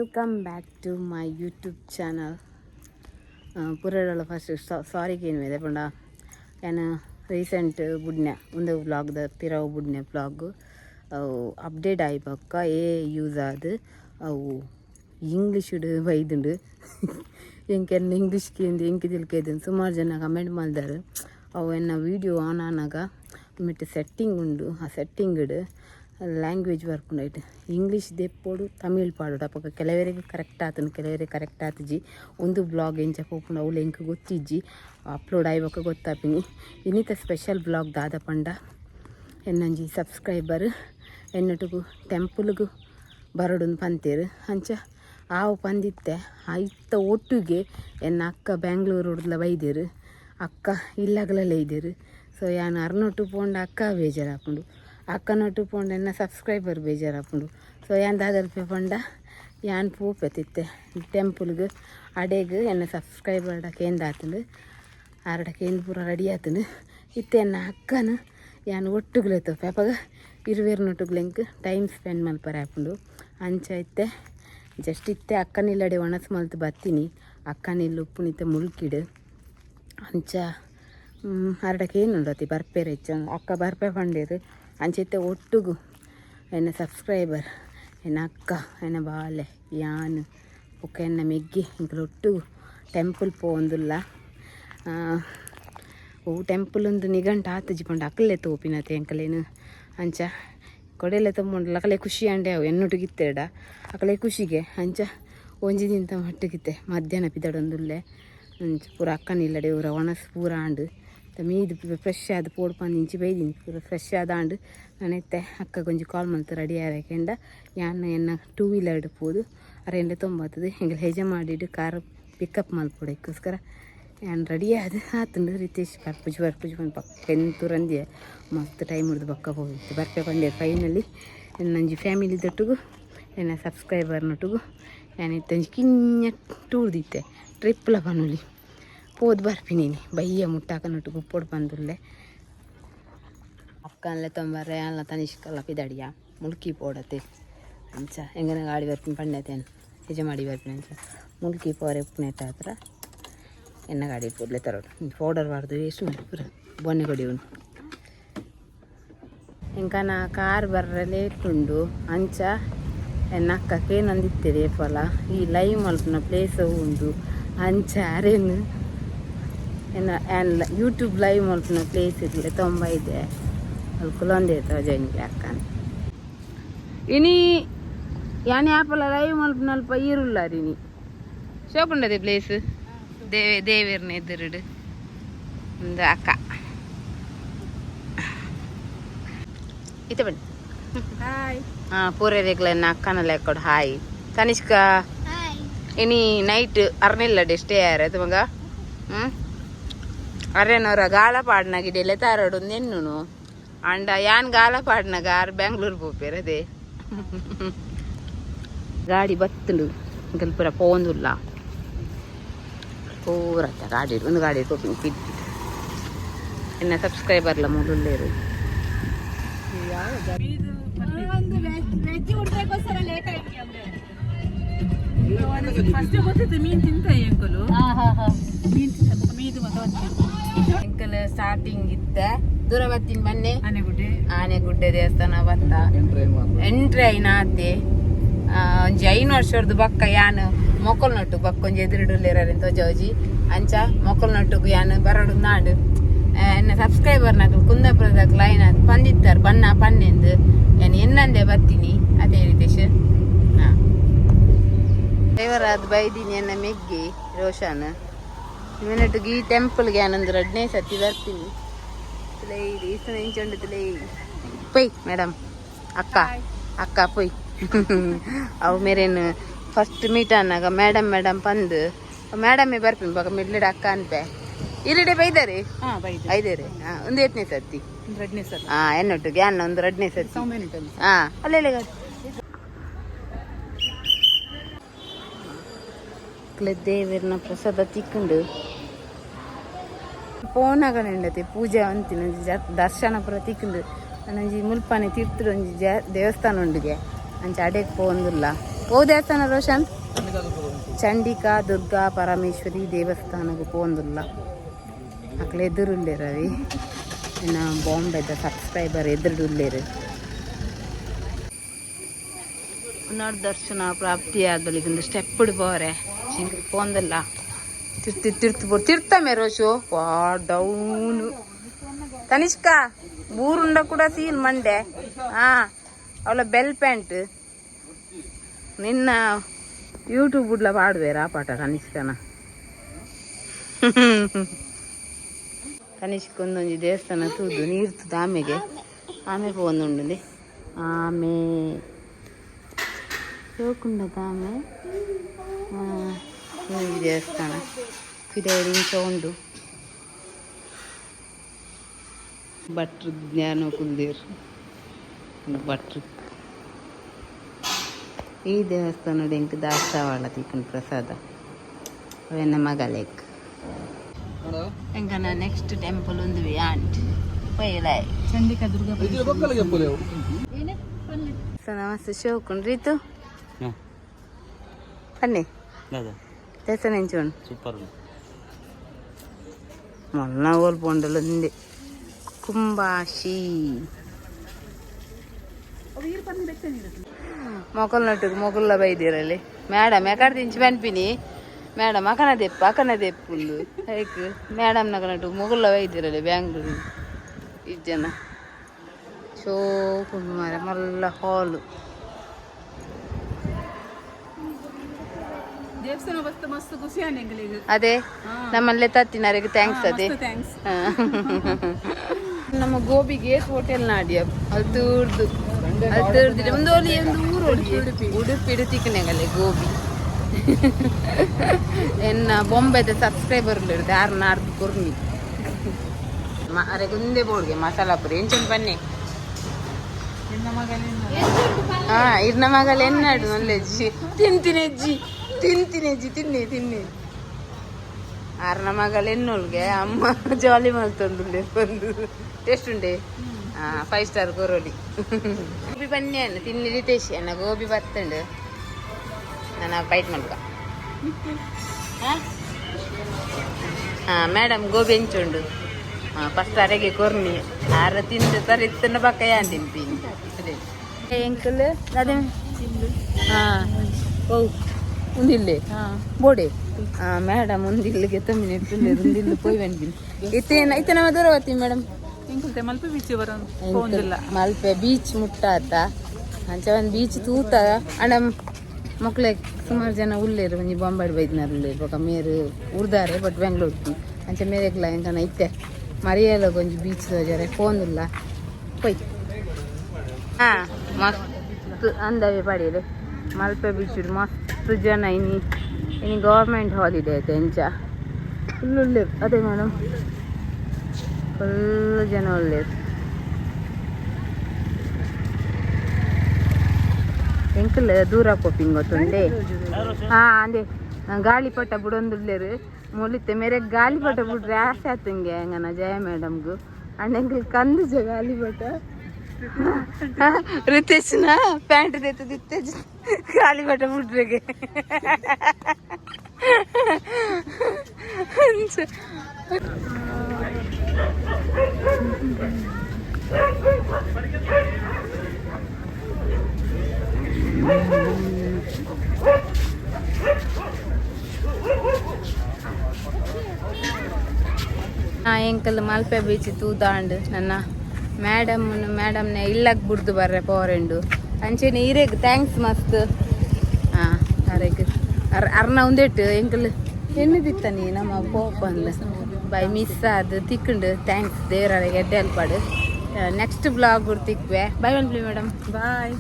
Welcome back to my YouTube channel. ಪುರಡಲ್ಲ first ಸಾರಿ ಏನು ಇದೆ ಪಂಡ ಏನು ರೀಸೆಂಟ್ ಬುಡ್ನೆ ಒಂದು ವ್ಲಾಗ್ದ ಪಿರವು ಬುಡ್ನೆ ವ್ಲಾಗು ಅವು ಅಪ್ಡೇಟ್ ಆಗಿ ಪಕ್ಕ ಯೂಸ್ ಆದು ಅವು ಇಂಗ್ಲೀಷುಡು ಬೈದುಂಡು ಎಂಕೆಲ್ಲ ಇಂಗ್ಲೀಷ್ಗೆ ಎಂಕಿ ತಿಳ್ಕೈದು ಸುಮಾರು ಜನ ಕಮೆಂಟ್ ಮಾಡಿದಾರೆ. ಅವು ಎನ್ನ ವೀಡಿಯೋ ಆನ್ ಆನಾಗ ಮಿಟ್ಟು ಸೆಟ್ಟಿಂಗ್ ಉಂಡು, ಆ ಸೆಟ್ಟಿಂಗ್ಡು ಲ್ಯಾಂಗ್ವೇಜ್ ವರ್ಕ್ ಉಂಡಾಯ್ತು ಇಂಗ್ಲೀಷ್ ದೆಪ್ಪೋಡು ತಮಿಳ್ ಪಾಡೋಡು ಅಪ್ಪ ಕೆಲವರಿಗೆ ಕರೆಕ್ಟ್ ಆತನು ಕೆಲವರಿಗೆ ಕರೆಕ್ಟ್ ಆತಜಿ. ಒಂದು ಬ್ಲಾಗ್ ಎಂಚ ಹೋಗ್ಕೊಂಡು ಅವಳು ಎಂಕ ಗೊತ್ತಿಜ್ಜಿ ಅಪ್ಲೋಡ್ ಆಯ್ಬೇಕು ಗೊತ್ತಾಪಿನಿ. ಇನ್ನಿತ ಸ್ಪೆಷಲ್ ಬ್ಲಾಗ್ ದಾದ ಪಂಡ ಎನ್ನಂಜಿ ಸಬ್ಸ್ಕ್ರೈಬರ್ ಎನ್ನಟುಗು ಟೆಂಪಲ್ಗೂ ಬರೋಡೊಂದು ಪಂತೇರು ಅಂಚ ಆವು ಪಂದಿತ್ತೆ ಆಯ್ತ ಒಟ್ಟಿಗೆ ಎನ್ನ ಅಕ್ಕ ಬ್ಯಾಂಗ್ಳೂರು ಹೊಡೆದ್ಲ ಬೈದೇರು, ಅಕ್ಕ ಇಲ್ಲಾಗಲೇ ಇದ್ದೇರು. ಸೊ ಯಾನು ಅರ್ನೊಟ್ಟು ಪೋಂಡ ಅಕ್ಕ ಬೇಜಾರಾಪುಂಡು, ಅಕ್ಕನೊಟ್ಟು ಪೋಂಡ ಎನ್ನ ಸಬ್ಸ್ಕ್ರೈಬರ್ ಬೇಜಾರಾಪುಂಡು. ಸೊ ಯಾನ್ ದಾದರ್ಪೆ ಪಂಡ ಯಾನ್ ಪೋಪೆತ್ತಿತ್ತೆ ಟೆಂಪಲ್ಗೆ ಅಡೆಗೆ ಎನ್ನ ಸಬ್ಸ್ಕ್ರೈಬರ್ ಕೇಂದ್ರ ಆತಂಡು ಆರಡ ಕೇಂದ್ರ ಪೂರ ರೆಡಿ ಆತಂಡು ಇತ್ತೆ ಎನ್ನ ಅಕ್ಕನ ಯಾನು ಒಟ್ಟುಗ್ಲೆತ್ತು ಪೇಪಗ ಇರುವೆರ್ನೊಟ್ಟುಗ್ಲೆಂಕ್ ಟೈಮ್ ಸ್ಪೆಂಡ್ ಮಲ್ಪರೆ ಆಪುಂಡು. ಅಂಚ ಇತ್ತೆ ಜಸ್ಟ್ ಇತ್ತೆ ಅಕ್ಕನಿಲ್ಲಡೆ ಒಣಸ್ ಮಲ್ತು ಬತ್ತೀನಿ, ಅಕ್ಕನಿಲ್ಲ ಉಪ್ಪುನಿತ್ತೆ ಮುಳ್ಕಿಡು ಅಂಚ ಅರಡಕ್ಕೆ ಏನುಂಡು ಅತಿ ಬರ್ಪೇರು ಹೆಚ್ಚು ಅಕ್ಕ ಬರ್ಪೆ ಪಂಡೇರು. ಅಂಚೆತ್ತೆ ಒಟ್ಟುಗು ಎನ್ನ ಸಬ್ಸ್ಕ್ರೈಬರ್ ಎನ್ನ ಅಕ್ಕ ಎನ್ನ ಬಾಲೆ ಯಾನು ಒಕ್ಕ ಎನ್ನ ಮೆಗ್ಗಿ ಇಂಕಲು ಒಟ್ಟುಗು ಟೆಂಪಲ್ ಪೋಂದುಲ್ಲ. ಓ ಟೆಂಪಲ್ ಒಂದು ನಿಘಂಟು ಆತಜಿ ಪಂಡ ಅಕ್ಕಲೇ ತೋಪಿನತೆ ಎಂಕಲೇನು ಅಂಚ ಕೊಡೆಲ್ಲ ತೊಗೊಂಡು ಅಕಲೆ ಖುಷಿ ಅಂಡೆ ಅವು ಎನ್ನೊಟ್ಟಿಗಿತ್ತೇಡ ಅಕಲೆ ಖುಷಿಗೆ ಅಂಚ ಒಂಜಿದಿಂತ ಮಟ್ಟಿಗಿತ್ತೆ ಮಧ್ಯಾಹ್ನ ಪಿದಡೊಂದುಲ್ಲೆ ಅಂಚ ಪೂರ ಅಕ್ಕನಿಲ್ಲಡೆ ಊರ ಒಣಸ್ ಪೂರ ಆಂಡು ಮೀದು ಫ್ರೆಶ್ ಆದ ಪೋಡ್ ಪಂದು ಇಂಚಿ ಬೈದಿನಿ ಪೂರ ಫ್ರೆಶ್ ಆದಾಂಡು ನಾನೆತ್ತೆ ಅಕ್ಕ ಕೊಂಚ ಕಾಲ್ ಮಲ್ತು ರೆಡಿ ಆರಕೆಂಡ ಯಾನ ಎನ್ನ 2 ವೀಲರ್ ಪೋದು ಅರೆಂಡೆ ತೊಂಬತ್ತದು ಹೆಂಗೆ ಹೆಜೆ ಮಾಡಿಟ್ಟು ಕಾರ್ ಪಿಕಪ್ ಮಲ್ಪೋಡಕ್ಕೋಸ್ಕರ ಯಾನು ರೆಡಿ ಆದ ಆತಂಡು ರಿತೇಶ್ ಬರ್ಪುಜಿ ಬಂದು ಪಕ್ಕ ಎಂತೂ ರಂದಿಯ ಮಸ್ತ್ ಟೈಮ್ ಹಿಡ್ದು ಪಕ್ಕ ಹೋಗಿತ್ತು ಬರ್ಪೆ ಬಂದೆ. ಫೈನಲಿ ನಂಜಿ ಫ್ಯಾಮಿಲಿ ದೊಟ್ಟಿಗೂ ಎನ್ನ ಸಬ್ಸ್ಕ್ರೈಬರ್ನೊಟ್ಟಿಗೂ ನಾನು ಇತ್ತಂಜಿ ಕಿಂಜ ಟೂರ್ದಿತ್ತೆ ಟ್ರಿಪ್ಲ ಪನುಲಿ ಪೋದು ಬರ್ಪಿನೀನಿ ಬಯ್ಯ ಮುಟ್ಟಾಕನೊಟ್ಟು ಗುಪ್ಪೊಡು ಬಂದುಲ್ಲೆ ಅಕ್ಕನಲ್ಲೇ ತೊಂಬರ್ರೆ ಅಲ್ಲ ತನಿಷ್ಕಲ್ಲ ಪಿದಡಿಯ ಮುಲ್ಕಿ ಪೋಡತ್ತೆ ಅಂಚ ಹೆಂಗನ ಗಾಡಿ ಬರ್ಪಿನ ಪಂಡತೇನು ನಿಜ ಮಾಡಿ ಬರ್ಪಿನ ಅಂಚ ಮುಲ್ಕಿ ಪೋರೆ ಉಪ್ಪನೇತ ಹತ್ರ ಎನ್ನ ಗಾಡಿ ಪೋಡ್ಲೆ ತರೋಡು ಪೌಡರ್ ಬಾರ್ದು ಎಷ್ಟು ಮಾಡಿ ಪೂರ ಬೊನ್ನೆ ಕೊಡಿ ಉಂಟು ಎಂಕನ ಕಾರ್ ಬರ್ರೆ ಲೇಟ್ ಉಂಡು ಅಂಚ ಎನ್ನ ಅಕ್ಕಕ್ಕೆ ನಂದಿತ್ತೇವೆ ಫಲ ಈ ಲೈವ್ ಮಲ್ಪನ ಪ್ಲೇಸ್ ಉಂಡು ಅಂಚ ಅರೇನು ಎನ್ನ ಯೂಟ್ಯೂಬ್ ಲೈವ್ ಮಲ್ಪನ ಪ್ಲೇಸ್ ಇರಲಿ ತುಂಬ ಇದೆ ಅಲ್ಲಿ ಕುಲೊಂದೇ ಇರ್ತಾವೆ ಜೈನ್ಗೆ ಅಕ್ಕನ ಇನಿ ಯಾನೆ ಆಪಲ ಲೈವ್ ಮಲ್ಪನ ಅಲ್ಪ ಇರುಲ್ಲ ರೀನಿ ಶೋಪುಂಡದೆ ಪ್ಲೇಸ್ ದೇವೇರ್ನ ಎದುರುಡು ಒಂದು ಅಕ್ಕ ಇತ ಬನ್ನಿ ಹಾಯ್ ಪೂರೈ ರೇಗ್ಲ ಎನ್ನ ಅಕ್ಕನಲ್ಲ ಕೊಡು ಹಾಯ್ ತನಿಷ್ಕ ಇನಿ ನೈಟ್ ಅರ್ನಿಲ್ಲ ಸ್ಟೇ ಯಾರು ಮಗ ಅರೇನವ್ರ ಗಾಳ ಪಾಡ್ನಾಗಿಡೆಲ್ಲ ತಾರಾಡು ನೆನ್ನು ಅಂಡ ಯಾನ್ ಗಾಳ ಪಾಡ್ನಾಗ ಆರು ಬ್ಯಾಂಗ್ಳೂರ್ ಪೋಪೇರದೆ ಗಾಡಿ ಬತ್ತಲು ಪೂರ ಪೋಂದುಲ್ಲ ಪೂರತ್ತ ಗಾಡಿ ಒಂದು ಗಾಡಿ ಪೋಪಿನ ಪಿಡ್ ಎನ್ನ ಸಬ್ಸ್ಕ್ರೈಬರ್ಲ ಮೂಲೇರು ಎಂಕಲ್ ಸ್ಟಾರ್ಟಿಂಗ್ ಇತ್ತ ದೂರ ಬತ್ತಿನ ಬನ್ನೆ ಆನೆಗುಡ್ಡೆ ದೇವಸ್ಥಾನ ಬತ್ತ ಎಂಟ್ರಿ ಐನ ಆತೆ ಒಂಜಿ 5 ವರ್ಷದ್ದು ಬಕ್ಕ ಯಾನ್ ಮೊಕ್ಕಲ್ ನೊಟ್ಟು ಬಕ್ಕ ಒಂಜಿ ಎದುರುಡುಲ್ಲೇರಂತ ಜೋಜಿ ಅಂಚ ಮೊಕ್ಕಲ್ ನೊಟ್ಟುಗು ಯಾನ್ ಬರಡು ನಾಡು ಎನ್ನ ಸಬ್ಸ್ಕ್ರೈಬರ್ನಾಗ ಕುಂದಾಪುರದಾಗ ಲೈನ್ ಪಂದಿತ್ತಾರ ಬನ್ನ ಪನ್ನೆಂದು ಯಾನ್ ಎನ್ನಂದೆ ಬತ್ತೀನಿ ಅದೇ ರೀತೇಶ್ ದೇವರಾದ ಬೈದಿನಿ ಎನ್ನ ಮೆಗ್ಗಿ ರೋಷನ್ ಇವನೊಟ್ಟಿಗೆ ಈ ಟೆಂಪಲ್ಗೆ ನಾನೊಂದು 2ನೇ ಸತಿ ಬರ್ತೀನಿ ಇಂಚೊಂಡು ಪೊಯ್ ಮೇಡಮ್ ಅಕ್ಕ ಪೊಯ್ ಅವು ಮೇರೇನು ಫಸ್ಟ್ ಮೀಟ್ ಅನ್ನಾಗ ಮೇಡಮ್ ಪಂದು ಮೇಡಮೇ ಬರ್ತೀನಿ ಬಾಗ ಮಿಡ್ಲಿಡ ಅಕ್ಕ ಅನ್ಪೆ ಇಲ್ಲಿಡೆ ಬೈದಾರೆ ಐದೇರೆ ಒಂದು 8ನೇ ಸತಿ ಎನ್ನೊಟ್ಟಿಗೆ ಅನ್ನ ಒಂದು 2ನೇ ಸತಿ ಅಲ್ಲೆಲ್ಲ ದೇವರನ ಪ್ರಸಾದ ತಿಕ್ಕೊಂಡು ಪೋನಾಗಂಡತೆ ಪೂಜೆ ಅಂತಿನ ದರ್ಶನ ಪುರ ತಿಕ್ಕೊಂಡು ನಂಜಿ ಮುಲ್ಪನೆ ತೀರ್ಥರು ಒಂಜಿ ದೇವಸ್ಥಾನ ಉಂಡಿಗೆ ಅಂಚ ಅಡೆಗೆ ಪೋಂದುಲ್ಲ ಓ ದೇವಸ್ಥಾನ ರೋಷನ್ ಚಂಡಿಕಾ ದುರ್ಗಾ ಪರಮೇಶ್ವರಿ ದೇವಸ್ಥಾನಕ್ಕೆ ಪೋಂದುಲ್ಲ ಅಕ್ಲೆ ಎದುರುಲ್ಲೆ ರವಿ ಇನ್ನು ಬಾಂಬೆದ ಸಬ್ಸ್ಕ್ರೈಬರ್ ಎದುರುಲ್ಲೇರು ಪುನರ್ ದರ್ಶನ ಪ್ರಾಪ್ತಿಯಾಗಲಿಕ್ಕೆ ಸ್ಟೆಪ್ ಬೋರೆ ಹಿಂಗೆ ಪೋಂದಲ್ಲ ತಿರ್ತ ರೋಷು ವಾ ಡೌನು ತನಿಷ್ಕಾ ಊರುಂಡ ಕೂಡ ಸೀಲ್ ಮಂಡೆ ಅವಳ ಬೆಲ್ ಪ್ಯಾಂಟ್ ನಿನ್ನ ಯೂಟ್ಯೂಬ್ ಉಡ್ಲ ಪಾಡುವೇರಾ ಪಾಠ ತನಿಷ್ಕನ ತನಿಷ್ಕ ಒಂದೊಂದು ದೇವಸ್ಥಾನ ತೂದು ನೀರ್ತದ ಆಮೆಗೆ ಪೋಂದುಂಡು ಆಮೆ ಹೋಗುಂಡದ ಆಮೆ ದೇವಸ್ಥಾನ ಪಿರೇರಿಂಚ ಉಂಡು ಭಟ್ರು ಜ್ಞಾನ ಕುಂದೇರು ಭಟ್ರು ಈ ದೇವಸ್ಥಾನ ಎಂಕ್ ದಾಸವಾಳ ತಿಕ್ಕನ ಪ್ರಸಾದ ಅವೆನ್ನ ಮಗಲೇಕ್ ಎಂಕನ ನೆಕ್ಸ್ಟ್ ಟೆಂಪಲ್ ಒಂದು ಆಂಟ್ ಪೈಲಾಯ್ ಚಂಡಿಕಾ ದುರ್ಗಾ ನಮಸ್ತೆ ಶೋಕುಂಡ್ ರೀತು ಪನ್ನಿ ದೇವಸ್ಥಾನ ಎಂಚೋಣ ಸೂಪರ್ ಮೊನ್ನ ಓಲ್ಪೊಂಡಲು ಹಿಂದೆ ಕುಂಬಾಶಿ ಮೊಗಲ್ನ ಬೈದಿರಲ್ಲಿ ಮೇಡಮ್ ಯಾಕಡೆ ತಿಂಚು ಬನ್ಪಿನಿ ಮೇಡಮ್ ಅಕನ ದೆಪ್ಪುಂದು ಹೈಕ್ ಮೇಡಮ್ ನಕನಟ್ಟು ಮೊಗಲ್ನ ಬೈದಿರಲ್ಲಿ ಬ್ಯಾಂಗ್ಳೂರು ಇಷ್ಟು ಜನ ಶೋಕು ಮಾರ ಮಲ್ಲ ಹಾಲು ಅದೇ ನಮ್ಮಲ್ಲೇ ತತ್ತಿನವರೆಗೆ ಥ್ಯಾಂಕ್ಸ್ ಅದೇ ನಮ್ಮ ಗೋಬಿಗೆ ಹೋಟೆಲ್ ನಾಡಿಯ ಅದು ಒಂದು ಊರು ಉಡುಪಿ ತಿಕ್ಕನೆಗಲ್ಲೇ ಗೋಬಿ ಎನ್ನ ಬೊಂಬೆದ ಸಬ್ಸ್ಕ್ರೈಬರ್ ಇರುತ್ತೆ ಯಾರು ನಾರ್ದು ಕೊರ್ಮಿ ಅರೆ ಗುಂದೆ ಬೋರ್ಗೆ ಮಸಾಲಾ ಪುರಿ ಎಂಚೊಂದು ಬನ್ನಿ ಇರ್ನ ಮಗಲ್ ಎನ್ನಾಡು ನಲ್ಲೆಜ್ಜಿ ತಿನ್ನಿ ಆರ್ನ ಮಗಳು ಎನ್ನೋಲ್ಗೆ ಅಮ್ಮ ಜಾಲಿ ಮಾಡ್ತೊಂದು ಬಂದು ಟೇಸ್ಟ್ ಉಂಡೆ 5 ಸ್ಟಾರ್ ಕೊರೋಡಿ ಗೋಬಿ ಬನ್ನಿ ಅಣ್ಣ ತಿನ್ನಿ ರಿತೇಶ್ ಅಣ್ಣ ಗೋಬಿ ಬರ್ತಂಡು ನಾನು ಫೈಟ್ ಮಾಡ್ಕ ಮೇಡಮ್ ಗೋಬಿ ಹೆಂಚುಂಡು ಫಸ್ಟ್ ಅರೆಗೆ ಕೊರ್ನಿ ಆರ ತಿಂದು ತರಿತ್ತನ ಪಕ್ಕ ಯಾನ್ ತಿಂತೀನಿ ಎಂಕಲ್ ಅದೇ ಓ ಉಂದಿಲ್ಲೆ ಬೋಡೆ ಮೇಡಮ್ ಉಂದಿಲ್ಲಿಗೆ ತಮ್ಮಿನ ಉಂದಿಲ್ಲು ಪೋಯ್ ಬಂದಿನಿ ಇತ್ತೇನ ದೂರವತ್ತಿ madam Malpe beach Malpe beach ಮುಟ್ಟಾತ ಅಂಚ ಒಂದು ಬೀಚ್ ತೂತ ಅಣ್ಣ ಮಕ್ಕಳೇ ಸುಮಾರು ಜನ ಉಳ್ಳೇರು ಒಂಜಿ ಬೊಂಬಾಡು ಬೈದಿನಾರು ಉಳ್ಳೇರು ಬೊಕ ಮೇರು ಉರ್ದಾರೆ ಬಟ್ ಬೆಂಗ್ಳೂರು ಅಂಚ ಮೇರೆಗ್ಲ ಎಂಕನ ಇತ್ತೆ ಮರಿಯಲ್ಲ ಒಂಜಿ ಬೀಚ್ ತೋಜಾರೆ ಫೋನಿಲ್ಲ ಪೊಯ್ ಮಸ್ತ್ ಅಂದವೆ ಪಡೀರಿ ಮಲ್ಪೆ ಬೀಚ್ ಮಸ್ತ್ ಜನ ಇನಿ ಗೌರ್ಮೆಂಟ್ ಹಾಲಿಡೇ ಐತೆ ಎಂಚ ಫುಲ್ ಉಳ್ಳೇರು ಅದೇ ಮೇಡಮ್ ಫುಲ್ ಜನ ಉಳ್ಳೇರು ಎಂಕಲ್ ದೂರ ಕೊಪ್ಪಿಂಗ್ ಗೊತ್ತುಂಡೆ ಅಂದೆ ಗಾಳಿಪಟ ಬಿಡೊಂದುಳ್ಳೇರು ಮೊಲಿತೆ ಮೇರೆ ಗಾಳಿಪಟ ಬಿಡ್ರೆ ಆಸೆ ಆತಂಗೆ ಹಂಗನ ಜಯ ಮೇಡಮ್ಗು ಅಣ್ಣಂಗೆ ಕಂದು ಗಾಳಿಪಟ ರಿತೇಶ್ನ ಪ್ಯಾಂಟ್ ತೆತ್ತು ಗಾಳಿಪಟ ಬಿಡ್ರೆಗೆ ಎಂಕಲ್ ಮಲ್ಪೆ ಬೀಚ್ ತೂದಾಂಡ್ ನನ್ನ ಮೇಡಮ್ನ ಇಲ್ಲಕ್ಕೆ ಬಿಡ್ದು ಬರ್ರೆ ಪೋರೆಂಡು ಅಂಚೆನೆ ಇರೇಗ್ ಥ್ಯಾಂಕ್ಸ್ ಮಸ್ತ್ ಅರೆಗ್ ಅರ್ನ ಉಂದೆಟ್ಟು ಎಂಕಲ್ ಎನ್ನದಿತ್ತ ನೀ ನಮ್ಮ ಪೋಪ ಅಂದ ಬೈ ಮಿಸ್ ಅದು ತಿಕ್ಕಂಡು ಥ್ಯಾಂಕ್ಸ್ ದೇವರಿಗೆ ಎಡ್ಡೆ ಅಲ್ಪಾಡು ನೆಕ್ಸ್ಟ್ ಬ್ಲಾಗ್ ತಿಕ್ವೆ ಬೈ ಒನ್ಲಿ ಮೇಡಮ್ ಬಾಯ್